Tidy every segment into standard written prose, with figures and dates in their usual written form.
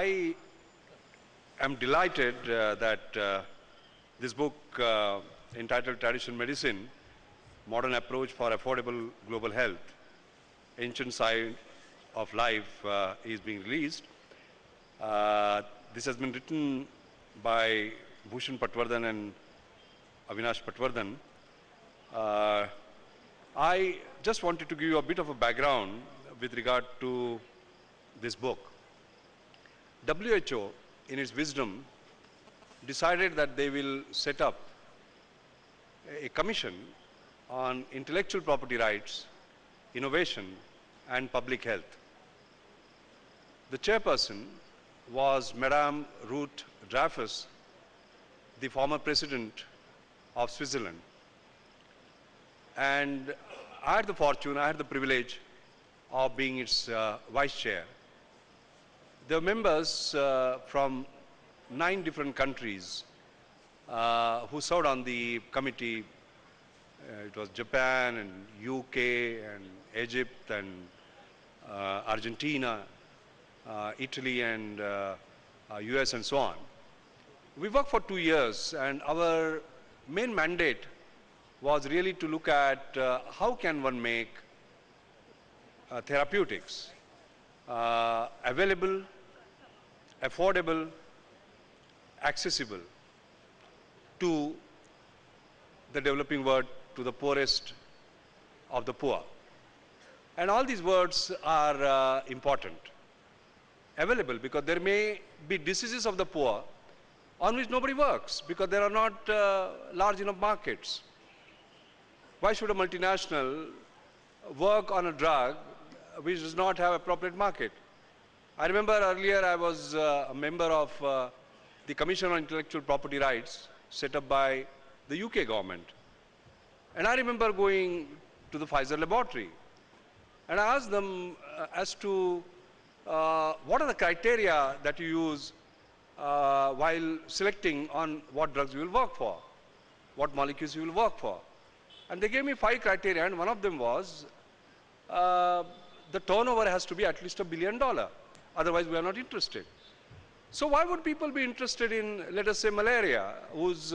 I am delighted that this book entitled Traditional Medicine, Modern Approach for Affordable Global Health, Ancient Side of Life is being released. This has been written by Bhushan Patwardhan and Avinash Patwardhan. I just wanted to give you a bit of a background with regard to this book. WHO, in its wisdom, decided that they will set up a commission on intellectual property rights, innovation, and public health. The chairperson was Madame Ruth Dreyfus, the former president of Switzerland. And I had the fortune, I had the privilege of being its vice chair. There were members from 9 different countries who served on the committee. It was Japan and UK and Egypt and Argentina, Italy and US and so on. We worked for 2 years, and our main mandate was really to look at how can one make therapeutics available, affordable, accessible to the developing world, to the poorest of the poor. And all these words are important. Available, because there may be diseases of the poor on which nobody works because there are not large enough markets. Why should a multinational work on a drug which does not have appropriate market? I remember earlier I was a member of the Commission on Intellectual Property Rights set up by the UK government. And I remember going to the Pfizer laboratory and I asked them as to what are the criteria that you use while selecting on what drugs you will work for, what molecules you will work for. And they gave me 5 criteria, and one of them was the turnover has to be at least $1 billion. Otherwise, we are not interested. So why would people be interested in, let us say, malaria, whose,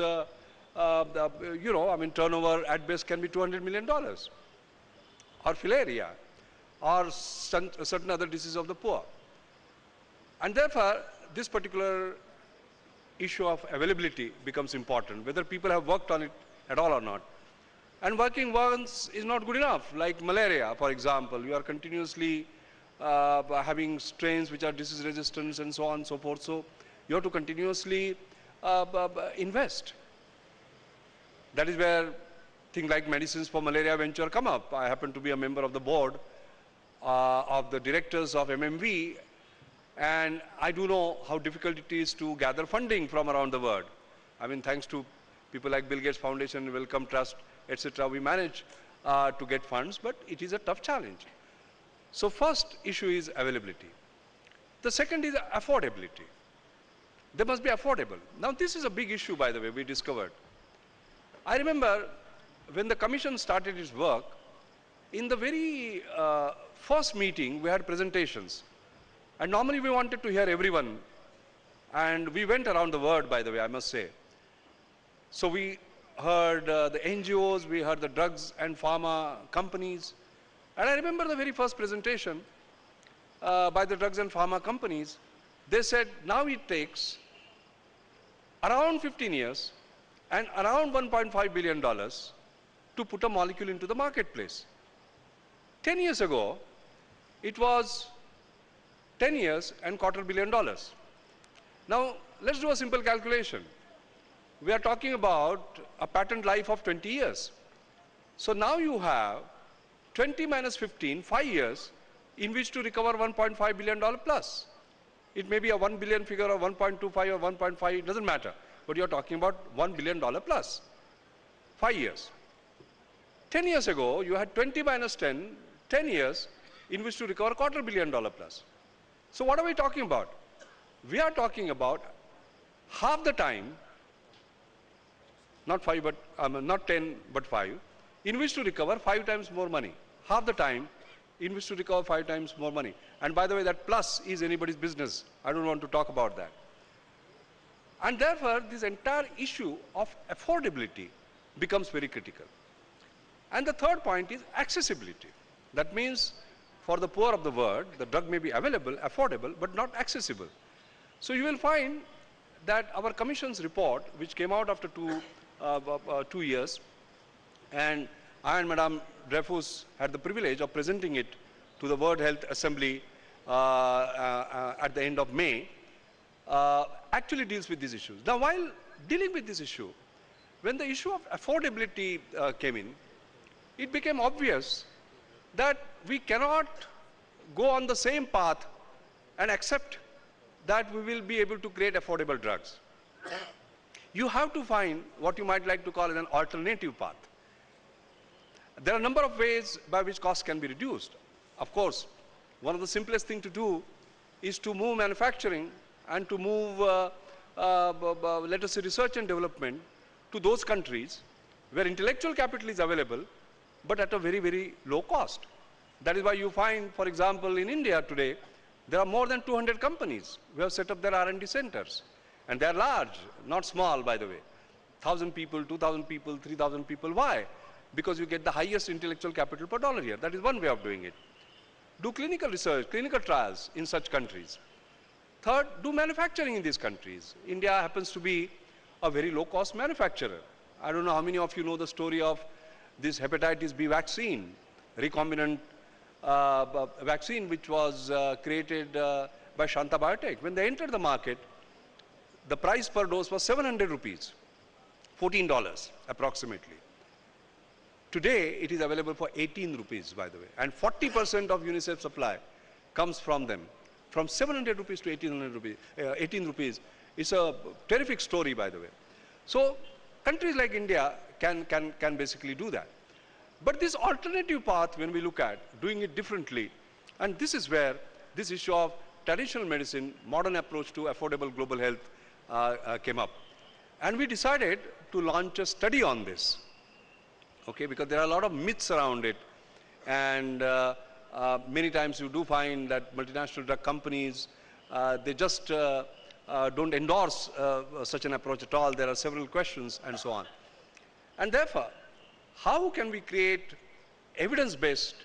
turnover at best can be $200 million, or filaria, or certain other diseases of the poor. And therefore, this particular issue of availability becomes important, whether people have worked on it at all or not. And working once is not good enough. Like malaria, for example, you are continuously having strains which are disease resistant and so on and so forth. So you have to continuously invest. That is where things like medicines for malaria venture come up. I happen to be a member of the board of the directors of MMV, and I do know how difficult it is to gather funding from around the world. I mean, thanks to people like Bill Gates Foundation, Wellcome Trust, etc., we manage to get funds, but it is a tough challenge. So first issue is availability. The second is affordability. They must be affordable. Now this is a big issue, by the way, we discovered. I remember when the commission started its work, in the very first meeting we had presentations. And normally we wanted to hear everyone. And we went around the world, by the way, I must say. So we heard the NGOs, we heard the drugs and pharma companies. And I remember the very first presentation by the drugs and pharma companies. They said now it takes around 15 years and around $1.5 billion to put a molecule into the marketplace. 10 years ago, it was 10 years and $250 million. Now, let's do a simple calculation. We are talking about a patent life of 20 years. So now you have 20 minus 15, 5 years, in which to recover $1.5 billion plus. It may be a 1 billion figure or 1.25 or 1.5, it doesn't matter. But you're talking about $1 billion plus, 5 years. 10 years ago, you had 20 minus 10, 10 years, in which to recover $250 million plus. So what are we talking about? We are talking about half the time, not 5, but not 10, but 5, in which to recover 5 times more money. Half the time in which to recover 5 times more money. And by the way, that plus is anybody's business. I don't want to talk about that. And therefore, this entire issue of affordability becomes very critical. And the third point is accessibility. That means for the poor of the world, the drug may be available, affordable, but not accessible. So you will find that our commission's report, which came out after 2 years, and I and Madame Dreyfus had the privilege of presenting it to the World Health Assembly at the end of May, actually deals with these issues. Now, while dealing with this issue, when the issue of affordability came in, it became obvious that we cannot go on the same path and accept that we will be able to create affordable drugs. You have to find what you might like to call an alternative path. There are a number of ways by which costs can be reduced. Of course, one of the simplest things to do is to move manufacturing and to move, let us say, research and development to those countries where intellectual capital is available, but at a very, very low cost. That is why you find, for example, in India today, there are more than 200 companies who have set up their R&D centers. And they are large, not small, by the way. 1,000 people, 2,000 people, 3,000 people. Why? Because you get the highest intellectual capital per dollar here. That is one way of doing it. Do clinical research, clinical trials in such countries. Third, do manufacturing in these countries. India happens to be a very low-cost manufacturer. I don't know how many of you know the story of this hepatitis B vaccine, recombinant vaccine, which was created by Shanta Biotech. When they entered the market, the price per dose was 700 rupees, $14 approximately. Today, it is available for 18 rupees, by the way, and 40% of UNICEF supply comes from them. From 700 rupees to 1800 rupees, 18 rupees. It's a terrific story, by the way. So countries like India can basically do that. But this alternative path, when we look at doing it differently, and this is where this issue of traditional medicine, modern approach to affordable global health came up. And we decided to launch a study on this, okay, because there are a lot of myths around it. And many times you do find that multinational drug companies, they just don't endorse such an approach at all. There are several questions and so on. And therefore, how can we create evidence-based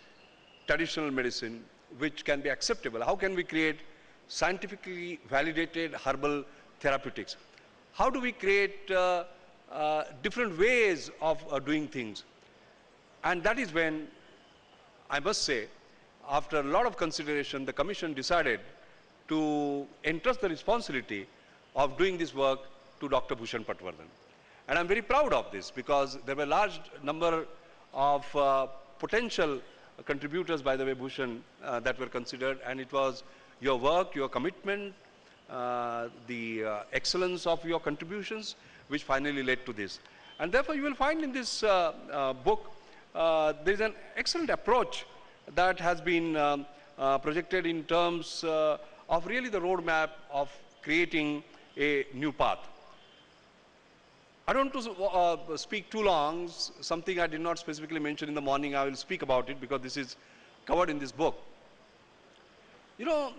traditional medicine which can be acceptable? How can we create scientifically validated herbal therapeutics? How do we create different ways of doing things? And that is when, I must say, after a lot of consideration, the Commission decided to entrust the responsibility of doing this work to Dr. Bhushan Patwardhan. And I'm very proud of this because there were a large number of potential contributors, by the way, Bhushan, that were considered, and it was your work, your commitment, the excellence of your contributions which finally led to this. And therefore, you will find in this book, there is an excellent approach that has been projected in terms of really the roadmap of creating a new path. I don't want to speak too long. Something I did not specifically mention in the morning, I will speak about it because this is covered in this book. You know,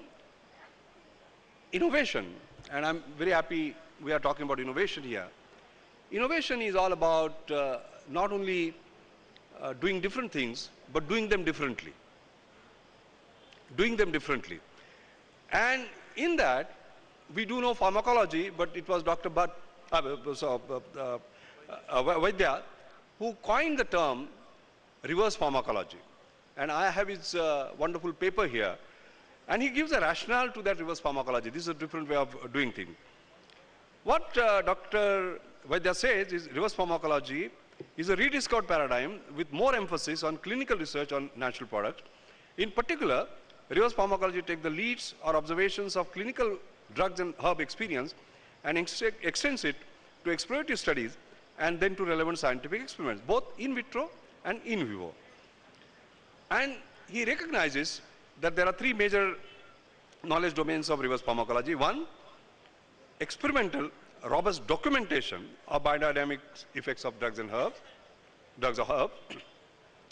innovation, and I'm very happy we are talking about innovation here. Innovation is all about not only doing different things, but doing them differently. Doing them differently. And in that, we do know pharmacology, but it was Dr. Vaidya who coined the term reverse pharmacology. And I have his wonderful paper here. And he gives a rationale to that reverse pharmacology. This is a different way of doing things. What Dr. Vaidya says is reverse pharmacology is a rediscovered paradigm with more emphasis on clinical research on natural products. In particular, reverse pharmacology takes the leads or observations of clinical drugs and herb experience and extends it to exploratory studies and then to relevant scientific experiments, both in vitro and in vivo. And he recognizes that there are three major knowledge domains of reverse pharmacology. One, experimental, robust documentation of biodynamic effects of drugs and herbs, drugs or herbs.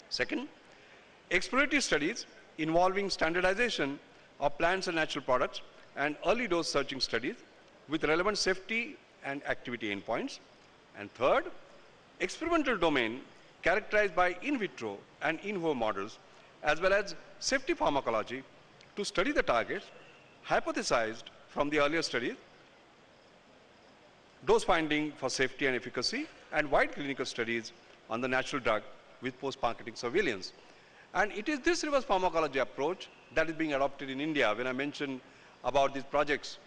Second, exploratory studies involving standardization of plants and natural products and early dose searching studies with relevant safety and activity endpoints. And third, experimental domain characterized by in vitro and in vivo models as well as safety pharmacology to study the targets hypothesized from the earlier studies, dose finding for safety and efficacy, and wide clinical studies on the natural drug with post-marketing surveillance. And it is this reverse pharmacology approach that is being adopted in India. When I mentioned about these projects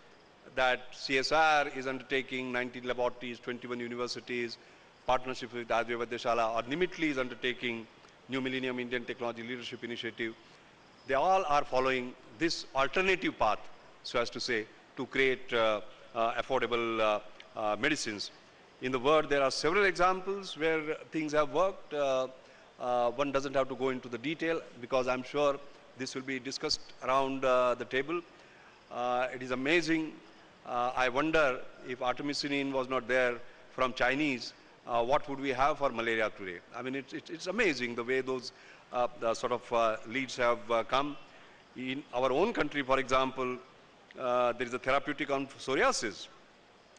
that CSIR is undertaking, 19 laboratories, 21 universities, partnership with Ayurveda Vaidhyashala, or Nimitli is undertaking New Millennium Indian Technology Leadership Initiative, they all are following this alternative path, so as to say, to create affordable medicines. In the world, there are several examples where things have worked. One doesn't have to go into the detail because I'm sure this will be discussed around the table. It is amazing. I wonder if artemisinin was not there from Chinese, what would we have for malaria today? I mean, it's amazing the way those the sort of leads have come. In our own country, for example, there is a therapeutic on psoriasis,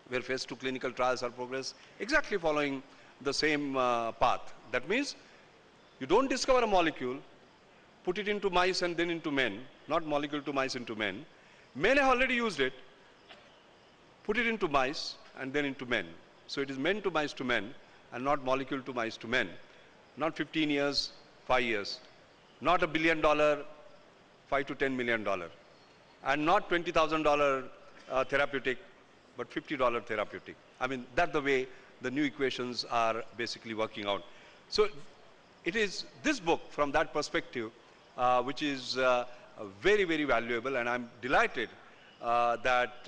where phase 2 clinical trials are progress exactly following the same path. That means you don't discover a molecule, put it into mice and then into men, not molecule to mice into men. Men have already used it, put it into mice and then into men. So it is men to mice to men and not molecule to mice to men. Not 15 years, 5 years. Not $1 billion, $5 to $10 million. And not $20,000 therapeutic, but $50 therapeutic. I mean, that's the way the new equations are basically working out. So it is this book from that perspective which is very, very valuable, and I'm delighted that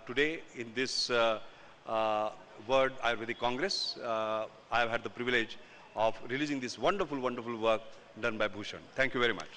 today in this World Ayurvedic Congress, I have had the privilege of releasing this wonderful, wonderful work done by Bhushan. Thank you very much.